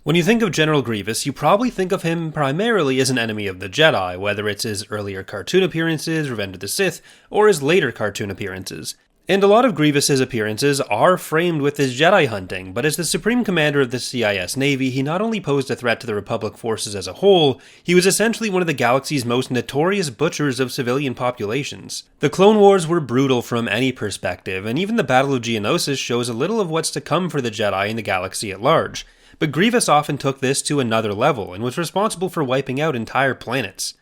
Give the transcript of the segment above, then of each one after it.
When you think of General Grievous, you probably think of him primarily as an enemy of the Jedi, whether it's his earlier cartoon appearances, Revenge of the Sith, or his later cartoon appearances. And a lot of Grievous's appearances are framed with his Jedi hunting, but as the Supreme Commander of the CIS Navy, he not only posed a threat to the Republic forces as a whole, he was essentially one of the galaxy's most notorious butchers of civilian populations. The Clone Wars were brutal from any perspective, and even the Battle of Geonosis shows a little of what's to come for the Jedi and the galaxy at large. But Grievous often took this to another level, and was responsible for wiping out entire planets.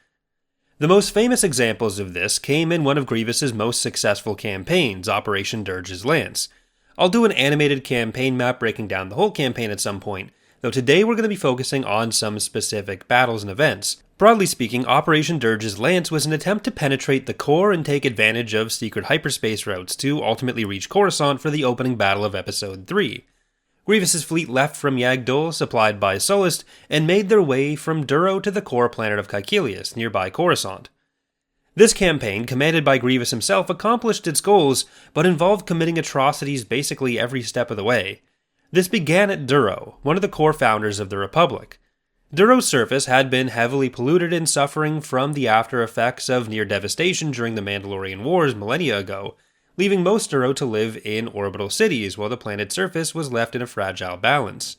The most famous examples of this came in one of Grievous's most successful campaigns, Operation Dirge's Lance. I'll do an animated campaign map breaking down the whole campaign at some point, though today we're going to be focusing on some specific battles and events. Broadly speaking, Operation Dirge's Lance was an attempt to penetrate the core and take advantage of secret hyperspace routes to ultimately reach Coruscant for the opening battle of Episode 3. Grievous's fleet left from Yagdul, supplied by Sullust, and made their way from Duro to the core planet of Caecilius, nearby Coruscant. This campaign, commanded by Grievous himself, accomplished its goals, but involved committing atrocities basically every step of the way. This began at Duro, one of the core founders of the Republic. Duro's surface had been heavily polluted and suffering from the after effects of near devastation during the Mandalorian Wars millennia ago, leaving most Duro to live in orbital cities while the planet's surface was left in a fragile balance.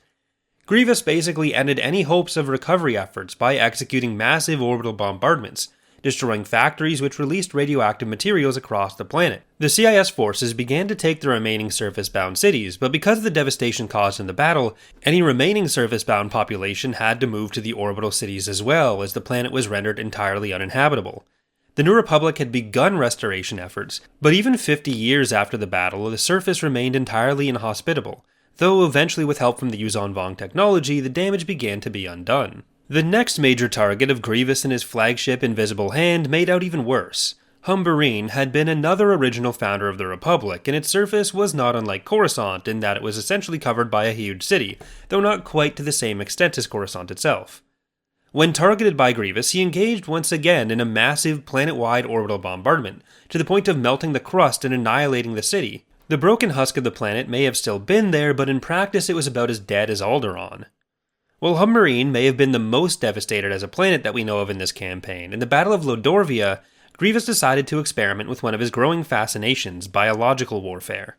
Grievous basically ended any hopes of recovery efforts by executing massive orbital bombardments, destroying factories which released radioactive materials across the planet. The CIS forces began to take the remaining surface-bound cities, but because of the devastation caused in the battle, any remaining surface-bound population had to move to the orbital cities as well, as the planet was rendered entirely uninhabitable. The New Republic had begun restoration efforts, but even 50 years after the battle, the surface remained entirely inhospitable, though eventually with help from the Yuuzhan Vong technology, the damage began to be undone. The next major target of Grievous and his flagship Invisible Hand made out even worse. Humbareen had been another original founder of the Republic, and its surface was not unlike Coruscant in that it was essentially covered by a huge city, though not quite to the same extent as Coruscant itself. When targeted by Grievous, he engaged once again in a massive planet-wide orbital bombardment, to the point of melting the crust and annihilating the city. The broken husk of the planet may have still been there, but in practice it was about as dead as Alderaan. While Humbareen may have been the most devastated as a planet that we know of in this campaign, in the Battle of Lodorvia, Grievous decided to experiment with one of his growing fascinations, biological warfare.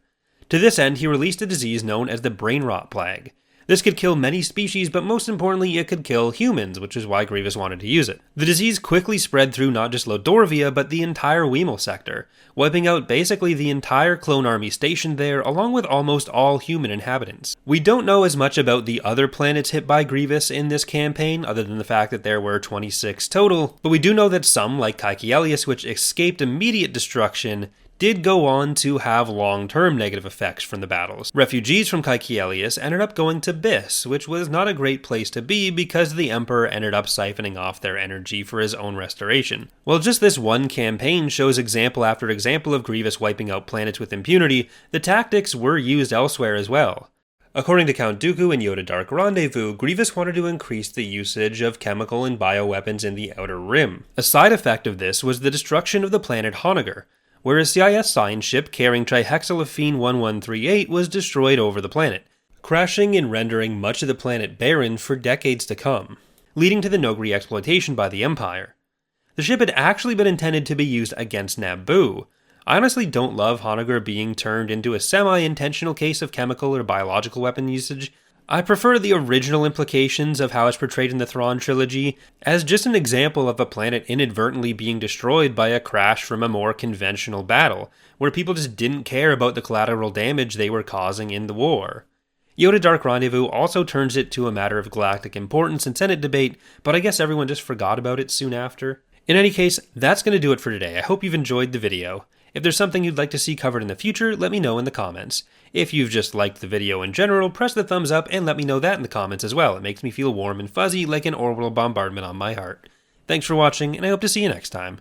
To this end, he released a disease known as the Brain Rot Plague. This could kill many species, but most importantly, it could kill humans, which is why Grievous wanted to use it. The disease quickly spread through not just Lodorvia, but the entire Weimel sector, wiping out basically the entire clone army stationed there, along with almost all human inhabitants. We don't know as much about the other planets hit by Grievous in this campaign, other than the fact that there were 26 total, but we do know that some, like Caecilius, which escaped immediate destruction, did go on to have long-term negative effects from the battles. Refugees from Caecilius ended up going to Biss, which was not a great place to be because the Emperor ended up siphoning off their energy for his own restoration. While just this one campaign shows example after example of Grievous wiping out planets with impunity, the tactics were used elsewhere as well. According to Count Dooku in Yoda Dark Rendezvous, Grievous wanted to increase the usage of chemical and bioweapons in the Outer Rim. A side effect of this was the destruction of the planet Honoghr, where a CIS science ship carrying trihexylophene 1138 was destroyed over the planet, crashing and rendering much of the planet barren for decades to come, leading to the Noghri exploitation by the Empire. The ship had actually been intended to be used against Naboo. I honestly don't love Honoghr being turned into a semi-intentional case of chemical or biological weapon usage. I prefer the original implications of how it's portrayed in the Thrawn trilogy as just an example of a planet inadvertently being destroyed by a crash from a more conventional battle, where people just didn't care about the collateral damage they were causing in the war. Yoda Dark Rendezvous also turns it to a matter of galactic importance in Senate debate, but I guess everyone just forgot about it soon after. In any case, that's going to do it for today. I hope you've enjoyed the video. If there's something you'd like to see covered in the future, let me know in the comments. If you've just liked the video in general, press the thumbs up and let me know that in the comments as well. It makes me feel warm and fuzzy like an orbital bombardment on my heart. Thanks for watching, and I hope to see you next time.